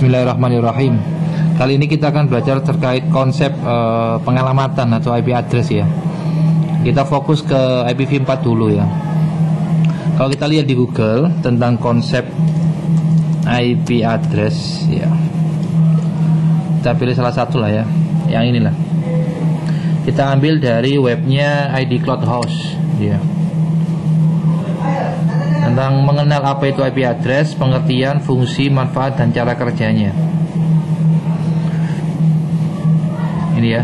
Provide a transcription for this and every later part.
Bismillahirrahmanirrahim. Kali ini kita akan belajar terkait konsep pengalamatan atau IP address ya. Kita fokus ke IPv4 dulu ya. Kalau kita lihat di Google tentang konsep IP address ya, kita pilih salah satu lah ya, yang inilah. Kita ambil dari webnya ID Cloud House ya. Tentang mengenal apa itu IP address, pengertian, fungsi, manfaat, dan cara kerjanya. Ini ya.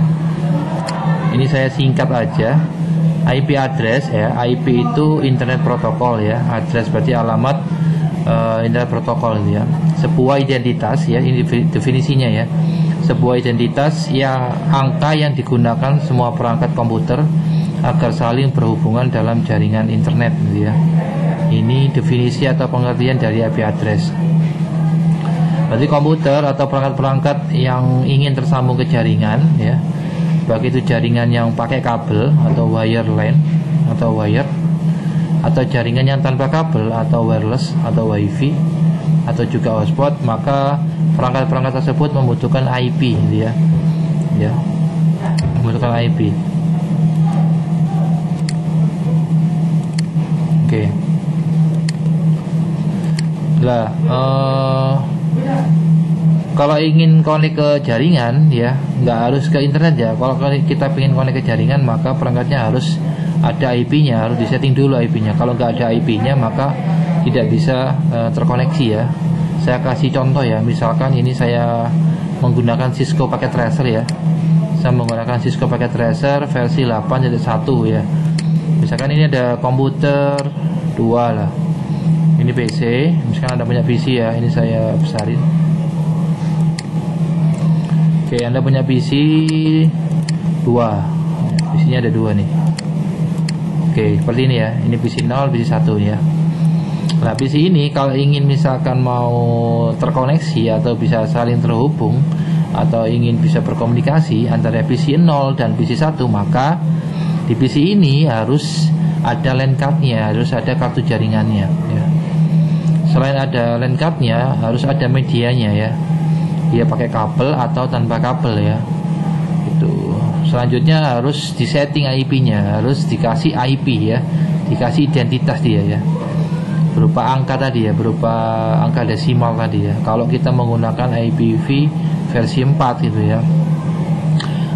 Ini saya singkat aja. IP address ya. IP itu internet protokol ya. Address berarti alamat internet protokol ya. Sebuah identitas ya. Ini definisinya ya. Sebuah identitas yang angka yang digunakan semua perangkat komputer agar saling berhubungan dalam jaringan internet gitu ya. Ini definisi atau pengertian dari IP address. Berarti komputer atau perangkat-perangkat yang ingin tersambung ke jaringan ya, baik itu jaringan yang pakai kabel atau wire LAN atau wire, atau jaringan yang tanpa kabel atau wireless atau wifi, atau juga hotspot, maka perangkat-perangkat tersebut membutuhkan IP gitu ya. Ya, membutuhkan IP. Oke. Lah, kalau ingin connect ke jaringan ya, nggak harus ke internet ya. Kalau kita ingin connect ke jaringan, maka perangkatnya harus ada IP-nya, harus disetting dulu IP-nya. Kalau nggak ada IP-nya, maka tidak bisa terkoneksi ya. Saya kasih contoh ya, misalkan ini saya menggunakan Cisco Packet Tracer ya. Saya menggunakan Cisco Packet Tracer versi 8.1 ya. Misalkan ini ada komputer 2 lah. Ini PC, misalkan Anda punya PC ya, ini saya besarin. Oke, Anda punya PC 2. PC-nya ada 2 nih. Oke, seperti ini ya. Ini PC 0, PC 1 ya. Nah, PC ini kalau ingin misalkan mau terkoneksi atau bisa saling terhubung atau ingin bisa berkomunikasi antara PC 0 dan PC 1, maka di PC ini harus ada LAN card-nya, harus ada kartu jaringannya ya. Selain ada LAN card-nya, harus ada medianya ya. Dia pakai kabel atau tanpa kabel ya. Itu. Selanjutnya harus disetting IP-nya, harus dikasih IP ya, dikasih identitas dia ya. Berupa angka tadi ya, berupa angka desimal tadi ya. Kalau kita menggunakan IPv versi 4 gitu ya.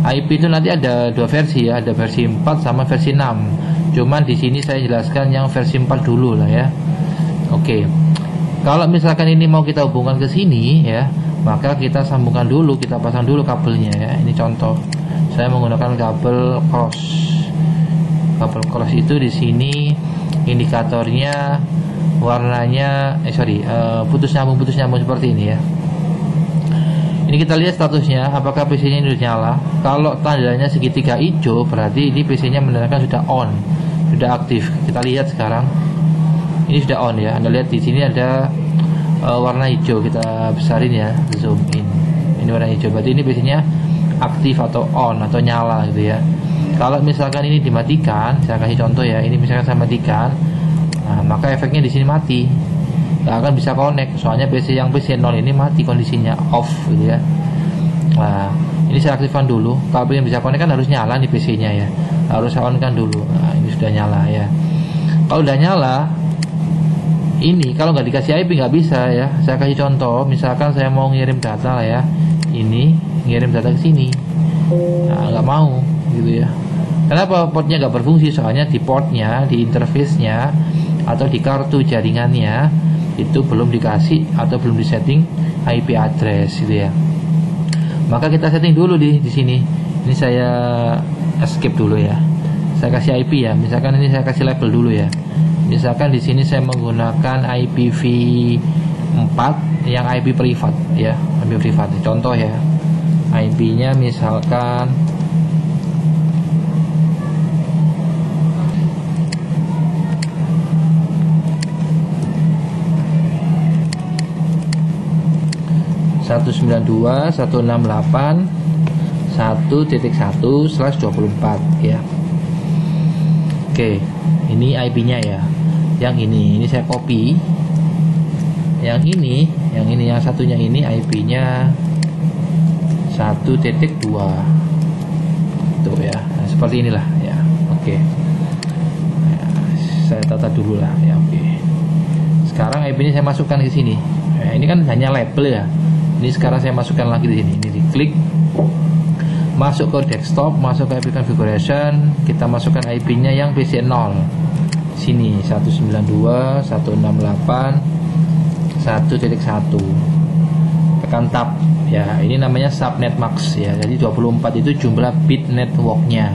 IP itu nanti ada 2 versi ya, ada versi 4 sama versi 6. Cuman di sini saya jelaskan yang versi 4 dulu lah ya. Oke. Kalau misalkan ini mau kita hubungkan ke sini ya, maka kita sambungkan dulu, kita pasang dulu kabelnya ya. Ini contoh. Saya menggunakan kabel cross. Kabel cross itu di sini indikatornya warnanya putus nyambung seperti ini ya. Ini kita lihat statusnya, apakah PC-nya ini sudah nyala. Kalau tandanya segitiga hijau, berarti ini PC-nya menandakan sudah on, sudah aktif. Kita lihat sekarang. Ini sudah on ya. Anda lihat di sini ada warna hijau, kita besarin ya, zoom in. Ini warna hijau, berarti ini PC-nya aktif atau on atau nyala gitu ya. Kalau misalkan ini dimatikan, saya kasih contoh ya. Ini misalkan saya matikan, nah, maka efeknya di sini mati. Nggak akan bisa connect, soalnya PC 0 ini mati kondisinya, off gitu ya. Nah, ini saya aktifkan dulu. Kalau yang bisa connect kan harus nyala nih PC-nya ya, harus saya on kan dulu. Nah, ini sudah nyala ya. Kalau udah nyala, ini kalau nggak dikasih IP nggak bisa ya. Saya kasih contoh, misalkan saya mau ngirim data lah ya, ini ngirim data ke sini, nah, nggak mau gitu ya. Kenapa? Portnya nggak berfungsi, soalnya di portnya, di interface-nya atau di kartu jaringannya itu belum dikasih atau belum disetting IP address gitu ya. Maka kita setting dulu di sini. Ini saya escape dulu ya. Saya kasih IP ya. Misalkan ini saya kasih label dulu ya. Misalkan di sini saya menggunakan IPv4 yang IP privat ya, IP privat. Contoh ya. IP-nya misalkan 192.168.1.1/24 ya. Oke, ini IP-nya ya. Yang ini saya copy yang satunya ini IP-nya 1.2 tuh ya. Nah, seperti inilah ya. Oke. Nah, saya tata dulu lah ya. Oke. Sekarang IP ini saya masukkan ke sini. Nah, ini kan hanya label ya. Ini sekarang saya masukkan lagi di sini. Ini diklik, masuk ke desktop, masuk ke IP configuration, kita masukkan IP-nya yang PC 0. Sini 192.168.1.1. Tekan tab ya. Ini namanya subnet max ya. Jadi 24 itu jumlah bit networknya.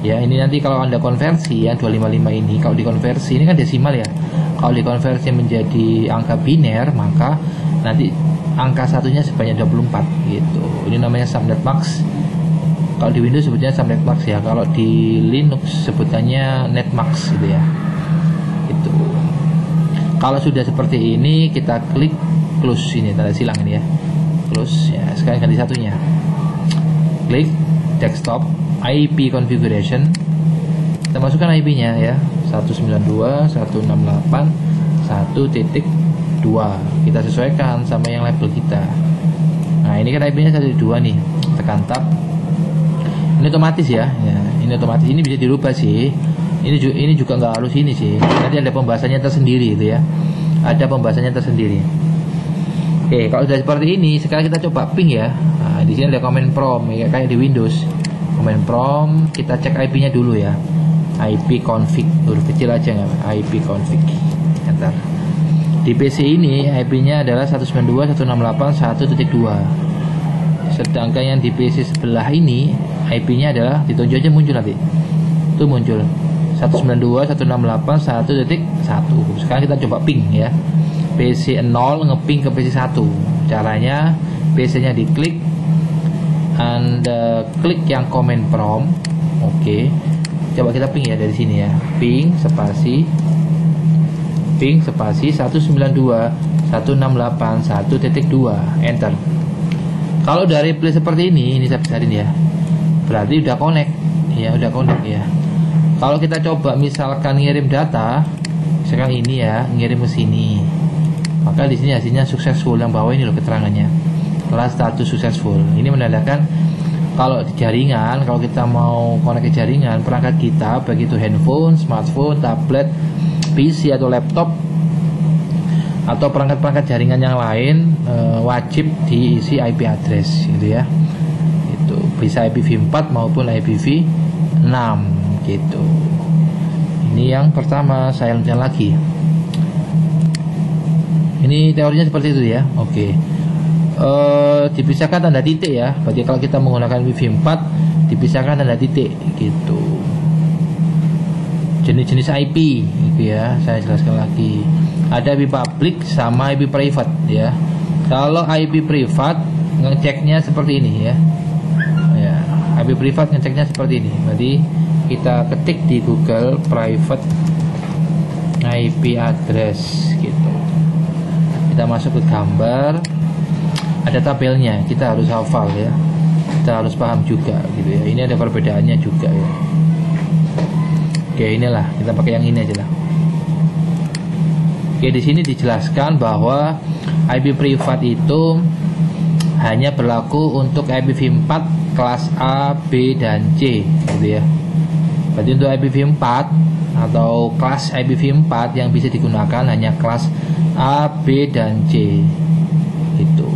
Ya, ini nanti kalau Anda konversi ya 255 ini, kalau dikonversi ini kan desimal ya. Kalau dikonversi menjadi angka biner, maka nanti angka satunya sebanyak 24 gitu. Ini namanya subnet max. Kalau di Windows sebutnya subnet max ya. Kalau di Linux sebutannya netmax gitu ya. Gitu. Kalau sudah seperti ini, kita klik close ini, tanda silang ini ya. Close ya. Sekarang ganti satunya. Klik desktop, IP configuration. Kita masukkan IP-nya ya. 192.168.1.2. Kita sesuaikan sama yang label kita. Nah, ini kan IP-nya 1.2 nih. Tekan tab. Ini otomatis ya. Ini otomatis. Ini bisa dirubah sih. Ini juga nggak harus ini sih. Nanti ada pembahasannya tersendiri itu ya. Ada pembahasannya tersendiri. Oke, kalau sudah seperti ini, sekarang kita coba ping ya. Nah, di sini ada command prompt ya, kayak di Windows. Command prompt, kita cek IP-nya dulu ya. IP config, huruf kecil aja nggak? IP config. Enter. Di PC ini IP-nya adalah 192.168.1.2. Sedangkan yang di PC sebelah ini IP-nya adalah, ditunjuk aja muncul nanti. Itu muncul 192.168.1.1. Sekarang kita coba ping ya. PC 0 ngeping ke PC 1. Caranya PC-nya diklik, Anda klik yang command prompt. Oke. Coba kita ping ya dari sini ya. Ping spasi 192.168.1.2. Enter. Kalau dari replay seperti ini saya besarin ya. Berarti udah connect. Ya, udah connect ya. Kalau kita coba misalkan ngirim data, misalkan ini ya, ngirim ke sini. Maka di sini hasilnya successful, yang bawah ini loh keterangannya. Kelas status successful. Ini menandakan kalau di jaringan, kalau kita mau connect ke jaringan, perangkat kita, baik itu handphone, smartphone, tablet, PC atau laptop, atau perangkat-perangkat jaringan yang lain, wajib diisi IP address gitu ya. Itu bisa IPv4 maupun IPv6 gitu. Ini yang pertama, saya lanjutkan lagi. Ini teorinya seperti itu ya. Oke. Dipisahkan tanda titik ya. Berarti kalau kita menggunakan IPv4 dipisahkan tanda titik gitu. Jenis-jenis IP gitu ya. Saya jelaskan lagi. Ada IP public sama IP private ya. Kalau IP private ngeceknya seperti ini ya. Ya, IP private ngeceknya seperti ini. Berarti kita ketik di Google private IP address gitu. Kita masuk ke gambar, ada tabelnya, kita harus hafal ya, kita harus paham juga gitu ya. Ini ada perbedaannya juga ya. Oke, inilah kita pakai yang ini aja lah. Oke, di sini dijelaskan bahwa IP privat itu hanya berlaku untuk IPv4 kelas A, B, dan C gitu ya. Berarti untuk IPv4 atau kelas IPv4 yang bisa digunakan hanya kelas A, B, dan C gitu.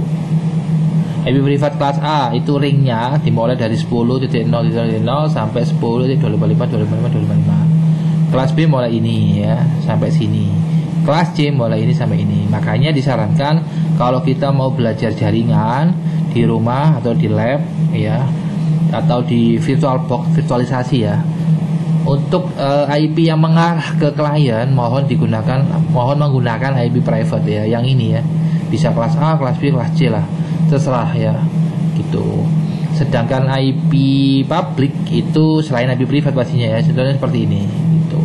IP privat kelas A itu ringnya dimulai dari 10.0.0 sampai 10.255.255.255. Kelas B mulai ini ya sampai sini. Kelas C mulai ini sampai ini. Makanya disarankan kalau kita mau belajar jaringan di rumah atau di lab ya, atau di VirtualBox virtualisasi ya, untuk IP yang mengarah ke klien mohon menggunakan IP private ya, yang ini ya. Bisa kelas A, kelas B, kelas C lah, terserah ya gitu. Sedangkan IP public itu selain IP privat pastinya ya, contohnya seperti ini gitu.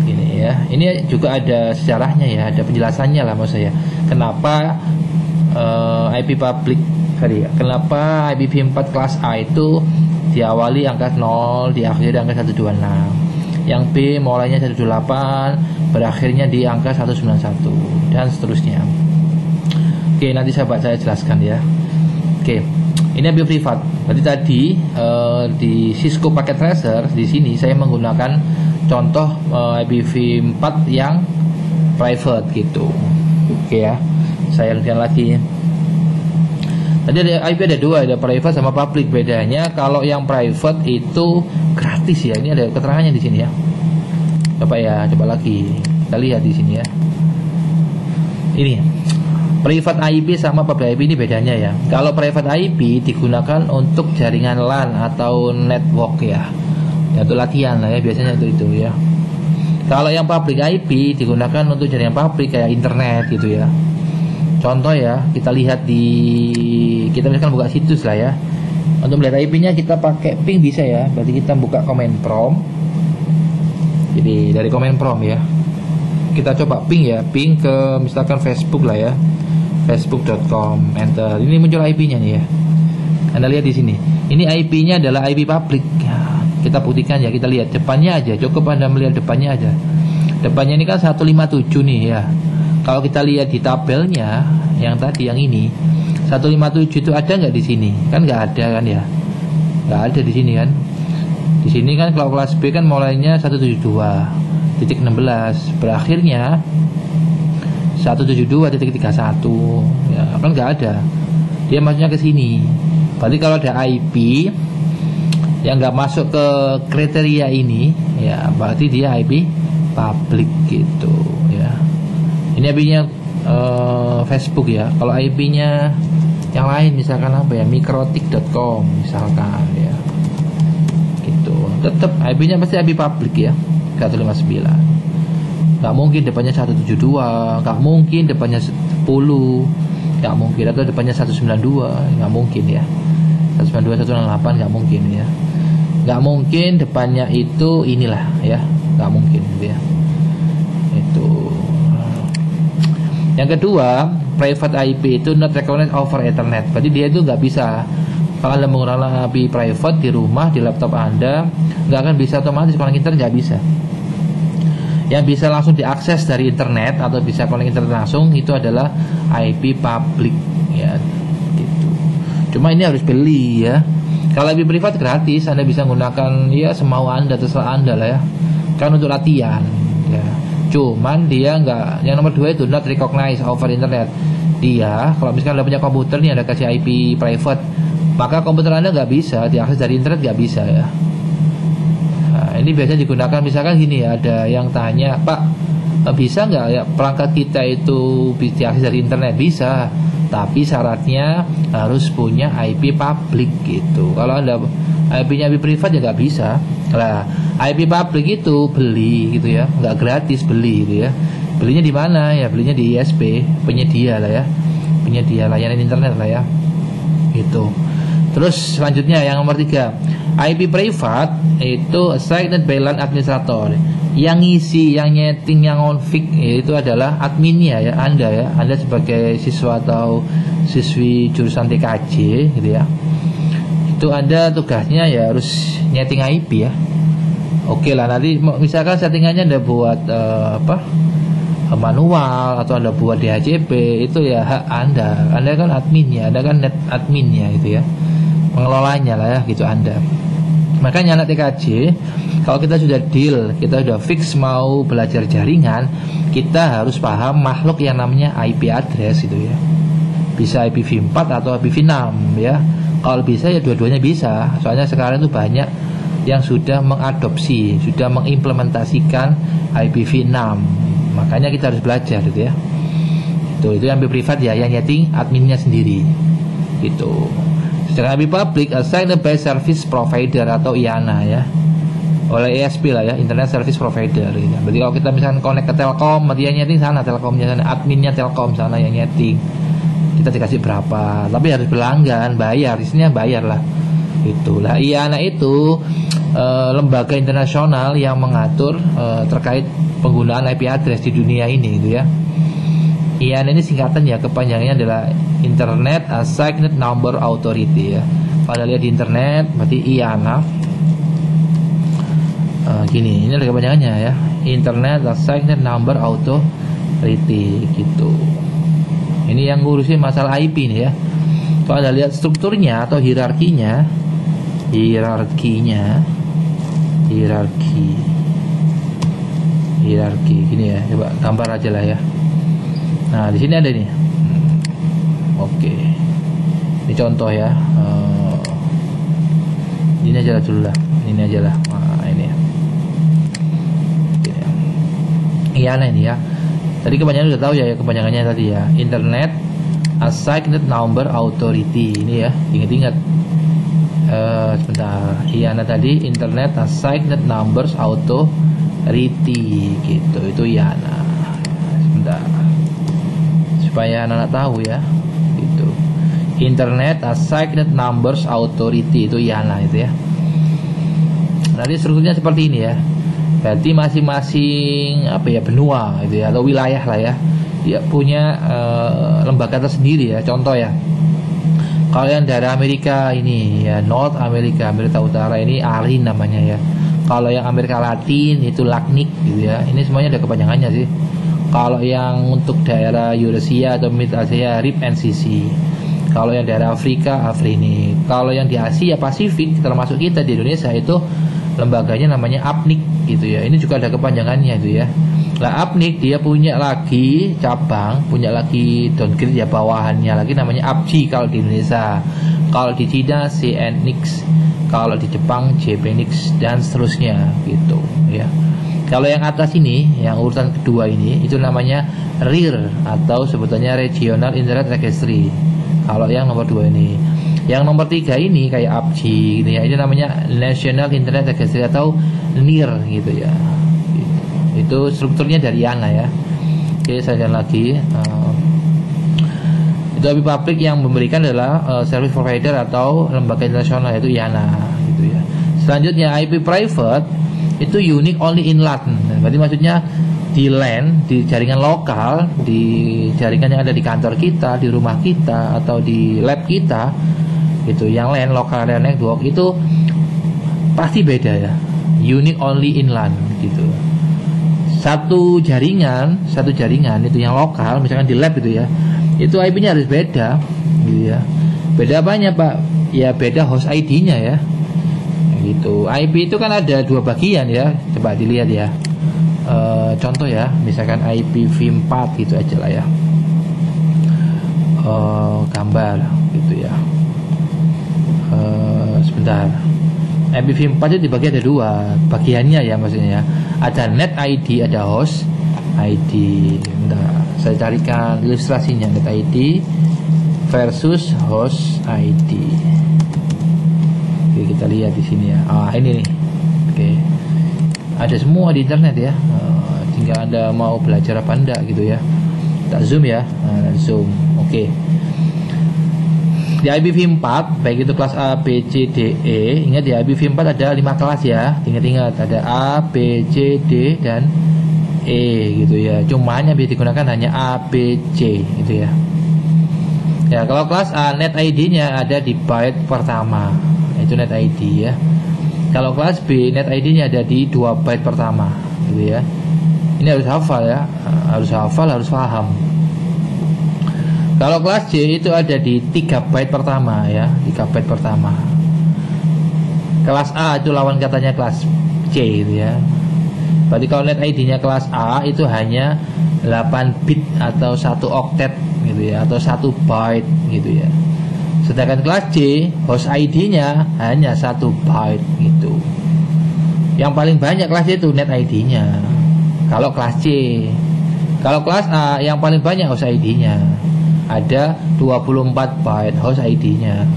Ini ya, ini juga ada sejarahnya ya, ada penjelasannya lah maksud saya. Kenapa IP public tadi ya, kenapa IPv4 kelas A itu diawali angka 0, diakhiri angka 126. Yang B mulainya 128, berakhirnya di angka 191 dan seterusnya. Oke, nanti sahabat saya jelaskan ya. Oke, ini IP privat. Berarti tadi di Cisco Packet Tracer di sini saya menggunakan contoh IPv4 yang private gitu. Oke ya, saya lihat lagi. Tadi ada IP ada dua, ada private sama public. Bedanya kalau yang private itu gratis ya. Ini ada keterangannya di sini ya. Coba ya, coba lagi. Kita lihat di sini ya. Ini private IP sama public IP ini bedanya ya. Kalau private IP digunakan untuk jaringan LAN atau network ya. Ya itu latihan lah ya, biasanya itu ya. Kalau yang public IP digunakan untuk jaringan publik kayak internet gitu ya. Contoh ya, kita lihat kita misalkan buka situs lah ya. Untuk melihat IP-nya kita pakai ping bisa ya. Berarti kita buka command prompt. Jadi dari command prompt ya. Kita coba ping ya, ping ke misalkan Facebook lah ya. Facebook.com, enter. Ini muncul IP-nya nih ya. Anda lihat di sini. Ini IP-nya adalah IP publik. Ya, kita buktikan ya, kita lihat depannya aja. Cukup Anda melihat depannya aja. Depannya ini kan 157 nih ya. Kalau kita lihat di tabelnya yang tadi yang ini 157 itu ada nggak di sini? Kan nggak ada kan ya? Nggak ada di sini kan? Di sini kan kalau kelas B kan mulainya 172.16, berakhirnya 172.31 ya kan nggak ada. Dia maksudnya ke sini. Berarti kalau ada IP yang nggak masuk ke kriteria ini ya berarti dia IP public gitu ya. Ini IP-nya Facebook ya. Kalau IP-nya yang lain misalkan apa ya, mikrotik.com misalkan ya, gitu. Tetap IP-nya pasti IP publik ya, 159. Gak mungkin depannya 172, gak mungkin depannya 10, gak mungkin, atau depannya 192, gak mungkin ya. 192, 168 gak mungkin ya. Gak mungkin depannya itu inilah ya, gak mungkin gitu ya. Itu. Yang kedua, private IP itu not recognized over Ethernet. Berarti dia itu nggak bisa. Kalau Anda menggunakan IP private di rumah, di laptop Anda, nggak akan bisa otomatis connect internet, nggak bisa. Yang bisa langsung diakses dari internet atau bisa connect internet langsung itu adalah IP public ya. Gitu. Cuma ini harus beli ya. Kalau IP privat gratis, Anda bisa menggunakan ya semau Anda, terserah Anda lah ya. Kan untuk latihan ya. Cuman dia nggak, yang nomor 2 itu not recognized over internet. Dia kalau misalkan Anda punya komputer nih, ada kasih IP private, maka komputer Anda nggak bisa diakses dari internet, nggak bisa ya. Nah, ini biasanya digunakan misalkan gini ya, ada yang tanya, Pak bisa nggak ya perangkat kita itu diakses dari internet? Bisa, tapi syaratnya harus punya IP public gitu. Kalau Anda IP-nya IP privat ya nggak bisa. Lah, IP public itu beli gitu ya, nggak gratis, beli gitu ya. Belinya di mana ya? Belinya di ISP, penyedia lah ya, penyedia layanan internet lah ya. Itu. Terus selanjutnya yang nomor 3, IP privat itu assigned by LAN administrator. Yang ngisi, yang nyeting, yang config itu adalah adminnya ya, Anda ya. Anda sebagai siswa atau siswi jurusan TKJ gitu ya. Itu Anda tugasnya ya harus nyeting IP ya. Oke lah, nanti misalkan settingannya Anda buat manual atau Anda buat DHCP, itu ya hak Anda. Anda kan adminnya, Anda kan net adminnya gitu ya, pengelolanya lah ya gitu Anda. Makanya anak TKJ, kalau kita sudah deal, kita sudah fix mau belajar jaringan, kita harus paham makhluk yang namanya IP address gitu ya. Bisa IPv4 atau IPv6 ya. Kalau bisa ya dua-duanya bisa. Soalnya sekarang itu banyak yang sudah mengadopsi, sudah mengimplementasikan IPv6. Makanya kita harus belajar gitu ya. Itu yang IP privat ya, yang nyeting adminnya sendiri. Gitu. Sedangkan IP public assigned by service provider atau IANA ya. Oleh ISP lah ya, Internet Service Provider gitu. Berarti kalau kita misalkan connect ke Telkom, dia nyeting sana Telkomnya sana, adminnya Telkom sana yang nyeting. Kita dikasih berapa, tapi harus berlangganan, bayar, isinya bayar lah. Itulah IANA itu lembaga internasional yang mengatur terkait penggunaan IP address di dunia ini gitu ya. IANA ini singkatan ya, kepanjangannya adalah Internet Assigned Number Authority ya. Kalau lihat di internet berarti IANA. Gini, ini ada kepanjangannya ya. Internet Assigned Number Authority gitu. Ini yang ngurusin masalah IP nih ya. Kalau Anda lihat strukturnya atau hierarki gini ya, coba gambar aja lah ya. Nah di sini ada nih. Oke, ini contoh ya. Ini aja lah dulu lah, ini aja lah. Nah, ini ya. Iya, nah ini ya. Tadi kepanjangan udah tahu ya, kepanjangannya tadi ya. Internet Assigned Number Authority. Ini ya, ingat-ingat. Sebentar. Iya, nah tadi Internet Assigned Numbers Authority gitu. Itu ya, nah. Sebentar. Supaya anak tahu ya. Gitu. Internet Assigned Numbers Authority itu IANA itu ya. Nanti strukturnya seperti ini ya. Berarti masing-masing benua itu ya, atau wilayah lah ya. Dia punya lembaga tersendiri ya. Contoh ya. Kalau yang dari Amerika ini ya, North America, Amerika Utara ini ARIN namanya ya. Kalau yang Amerika Latin itu LACNIC gitu ya. Ini semuanya ada kepanjangannya sih. Kalau yang untuk daerah Eurasia atau Mid Asia RIP NCC. Kalau yang daerah Afrika, AFRINIC. Kalau yang di Asia Pasifik, termasuk kita di Indonesia itu lembaganya namanya APNIC gitu ya. Ini juga ada kepanjangannya itu ya. Nah APNIC dia punya lagi cabang, punya lagi downgrade ya, bawahannya lagi namanya APJI kalau di Indonesia. Kalau di Cina CNIX, kalau di Jepang JPNIX dan seterusnya gitu ya. Kalau yang atas ini, yang urutan kedua ini, itu namanya RIR atau sebutannya Regional Internet Registry. Kalau yang nomor 2 ini, yang nomor 3 ini kayak APJI gitu ya, ini namanya National Internet Registry atau NIR gitu ya. Itu strukturnya dari IANA ya. Oke, saya jalan lagi. Itu IP public yang memberikan adalah service provider atau lembaga internasional, yaitu IANA gitu ya. Selanjutnya IP private itu unique only in LAN. Berarti maksudnya di LAN, di jaringan lokal, di jaringan yang ada di kantor kita, di rumah kita, atau di lab kita gitu, yang LAN, local area network itu pasti beda ya, unique only in LAN gitu. Satu jaringan itu yang lokal, misalkan di lab itu ya, itu IP-nya harus beda gitu ya. Beda apanya Pak? Ya beda host ID-nya ya gitu. IP itu kan ada 2 bagian ya, coba dilihat ya. Contoh ya, misalkan IPv4 gitu aja lah ya. Gambar gitu ya. Sebentar. IPv4 itu dibagi ada 2 bagiannya ya, maksudnya ya. Ada net ID, ada host ID. Bentar, saya carikan ilustrasinya. Net ID versus host ID. Oke, kita lihat di sini ya. Ini nih. Oke. Ada semua di internet ya. Tinggal Anda mau belajar apa enggak gitu ya. Kita zoom ya. Zoom. Oke. Di IPv4 baik itu kelas A, B, C, D, E. Ingat di IPv4 ada 5 kelas ya. Ingat-ingat ada A, B, C, D dan E gitu ya. Cuma yang bisa digunakan hanya A, B, C gitu ya. Ya, kalau kelas A net ID-nya ada di byte pertama. Itu net ID ya. Kalau kelas B net ID-nya ada di 2 byte pertama gitu ya. Ini harus hafal ya, harus hafal, harus paham. Kalau kelas C itu ada di 3 byte pertama ya, 3 byte pertama. Kelas A itu lawan katanya kelas C gitu ya. Berarti kalau net ID-nya kelas A itu hanya 8 bit atau 1 oktet gitu ya, atau 1 byte gitu ya. Sedangkan kelas C host ID-nya hanya 1 byte gitu. Yang paling banyak kelas C itu net ID-nya. Kalau kelas C, kalau kelas A yang paling banyak host ID-nya ada 24 byte host ID-nya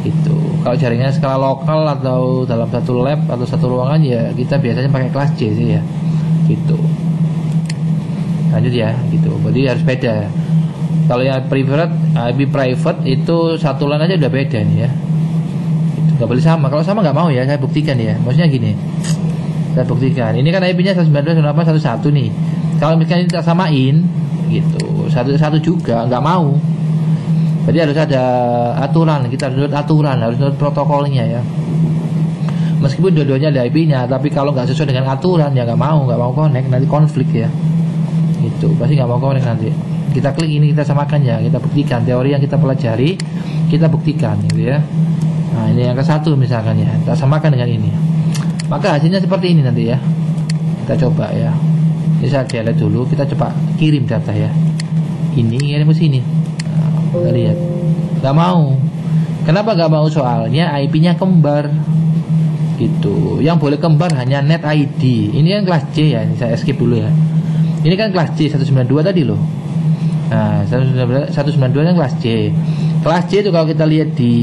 gitu. Kalau jaringan skala lokal atau dalam satu lab atau satu ruangan ya kita biasanya pakai kelas C sih ya gitu. Lanjut ya gitu. Berarti harus beda. Kalau yang IP private itu satu LAN aja udah beda nih ya. Gak boleh sama. Kalau sama nggak mau ya, saya buktikan ya. Maksudnya gini, saya buktikan. Ini kan IP-nya 192.168.1.1 nih. Kalau misalnya kita samain gitu, satu juga nggak mau. Jadi harus ada aturan. Kita harus nurut aturan, harus nurut protokolnya ya. Meskipun dua-duanya ada IP-nya, tapi kalau nggak sesuai dengan aturan ya nggak mau connect, nanti konflik ya. Itu pasti nggak mau connect nanti. Kita klik ini, kita samakan ya, kita buktikan teori yang kita pelajari, kita buktikan gitu ya. Nah ini yang ke satu misalkan ya, kita samakan dengan ini, maka hasilnya seperti ini nanti ya. Kita coba ya. Ini saya delete dulu, kita coba kirim data ya. Ini kirim ke sini. Nah, kita lihat, nggak mau. Kenapa nggak mau? Soalnya IP-nya kembar. Gitu. Yang boleh kembar hanya net ID. Ini kan kelas C ya. Ini saya skip dulu ya. Ini kan kelas C 192 tadi loh. Nah, 192 kan kelas C. Kelas C itu kalau kita lihat di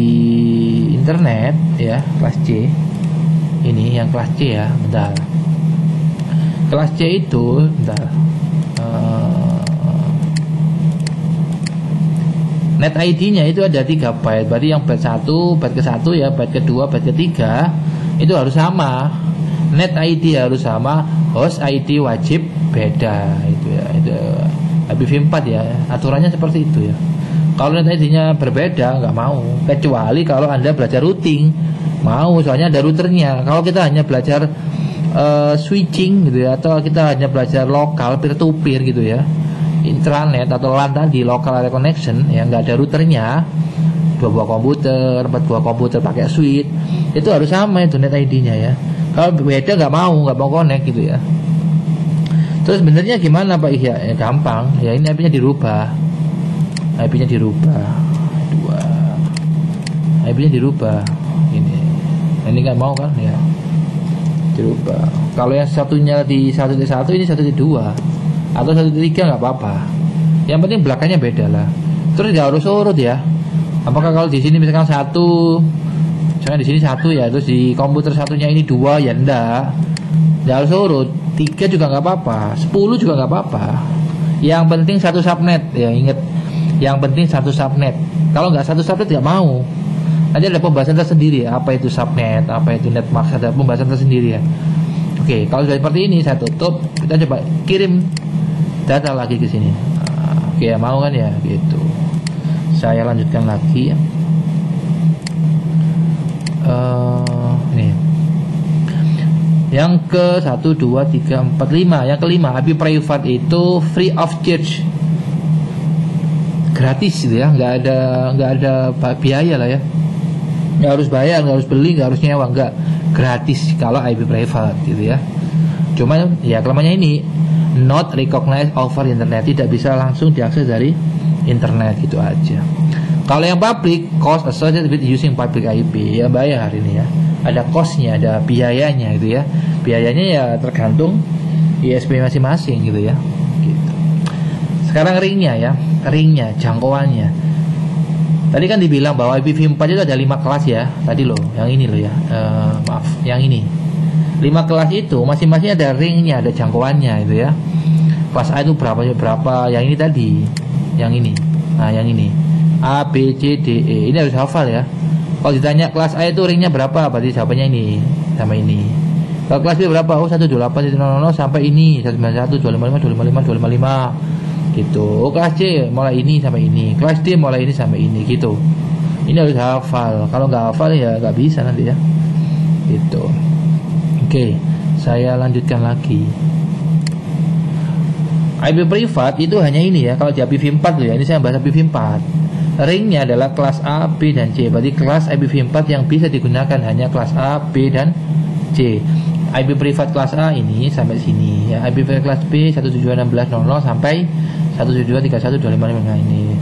internet ya, kelas C. Ini yang kelas C ya, bentar. Kelas C itu bentar. Net ID-nya itu ada 3 byte. Berarti yang byte 1, byte ke-1 ya, byte ke-2, byte ke-3 itu harus sama. Net ID harus sama, host ID wajib beda. Itu ya, itu IPv4 ya. Aturannya seperti itu ya. Kalau net ID-nya berbeda nggak mau. Kecuali kalau Anda belajar routing, mau, soalnya ada routernya. Kalau kita hanya belajar switching gitu ya, atau kita hanya belajar lokal peer to peer gitu ya, intranet atau LAN tadi, local area connection yang nggak ada routernya, 2 buah komputer, 4 buah komputer pakai switch, itu harus sama itu net ID-nya ya. Kalau beda nggak mau connect gitu ya. Terus sebenarnya gimana Pak Ihya? Ya gampang ya, ini IP-nya dirubah. IP-nya dirubah. IP-nya dirubah. Ini nggak mau kan ya. Dirubah. Kalau yang satunya di 1.1, ini 1.2 atau 1.3 nggak apa-apa. Yang penting belakangnya beda lah. Terus nggak harus urut ya. Apakah kalau di sini misalkan 1, misalkan di sini 1 ya, terus di komputer satunya ini 2 ya nggak harus urut. 3 juga nggak apa-apa, 10 juga nggak apa-apa. Yang penting satu subnet ya, inget. Yang penting satu subnet. Kalau nggak satu subnet nggak mau. Nanti ada pembahasan tersendiri ya, apa itu subnet, apa itu netmask, ada pembahasan tersendiri ya. Oke, kalau sudah seperti ini saya tutup, kita coba kirim data lagi ke sini. Oke, ya mau kan ya, gitu. Saya lanjutkan lagi ya. Nih. Yang ke 1, 2, 3, 4, 5. Yang kelima, IP private itu free of charge. Gratis gitu ya, nggak ada biaya lah ya. Nggak harus bayar, nggak harus beli, nggak harus nyewa, nggak, gratis kalau IP private gitu ya. Cuma ya kelemahannya ini, not recognized over internet, tidak bisa langsung diakses dari internet gitu aja. Kalau yang public, cost associated with using public IP, ya bayar ini ya. Ada costnya, ada biayanya gitu ya. Biayanya ya tergantung ISP masing-masing gitu ya. Gitu. Sekarang ringnya ya, ringnya, jangkauannya. Tadi kan dibilang bahwa IPv4 itu ada 5 kelas ya. Tadi loh, yang ini loh ya. Maaf, yang ini. 5 kelas itu masing-masing ada ringnya, ada jangkauannya itu ya. Kelas A itu berapa? Yang ini tadi, yang ini. Nah, yang ini. A, B, C, D, E. Ini harus hafal ya. Kalau ditanya kelas A itu ringnya berapa? Berarti jawabannya ini sama ini. Kalau kelas B berapa? Oh, 128.000 sampai ini, 191, 255, 255, 255. Gitu. Oh, kelas C mulai ini sampai ini, kelas D mulai ini sampai ini gitu. Ini harus hafal. Kalau nggak hafal ya nggak bisa nanti ya. Gitu. Oke, saya lanjutkan lagi. IP privat itu hanya ini ya. Kalau di IPv4 loh ya. Ini saya bahas IPv4. Ringnya adalah kelas A, B, dan C. Berarti kelas IPv4 yang bisa digunakan hanya kelas A, B, dan C. IP privat kelas A ini sampai sini ya. IP privat kelas B 172.16.00 sampai 172.31.255. Nah ini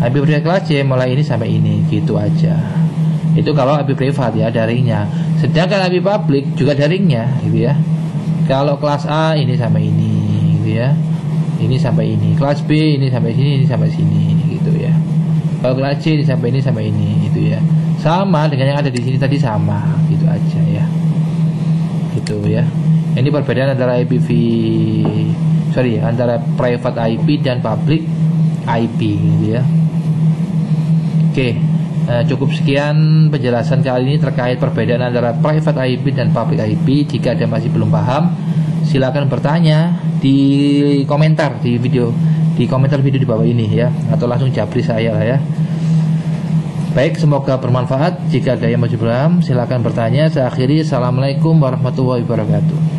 IP privat kelas C mulai ini sampai ini, gitu aja. Itu kalau IP privat ya, ada ringnya. Sedangkan IP public juga ada ringnya gitu ya. Kalau kelas A ini sampai ini gitu ya. Ini sampai ini. Kelas B ini sampai sini, ini sampai sini gitu ya. Kalau kelas C ini sampai ini gitu ya. Sama dengan yang ada di sini tadi, sama gitu aja ya. Gitu ya. Ini perbedaan antara antara private IP dan public IP gitu ya. Oke, cukup sekian penjelasan kali ini terkait perbedaan antara private IP dan public IP. Jika ada masih belum paham, silakan bertanya di komentar di komentar video di bawah ini ya, atau langsung japri saya lah ya. Baik, semoga bermanfaat. Jika ada yang mau Ibrahim, silakan bertanya. Saya akhiri. Assalamualaikum warahmatullahi wabarakatuh.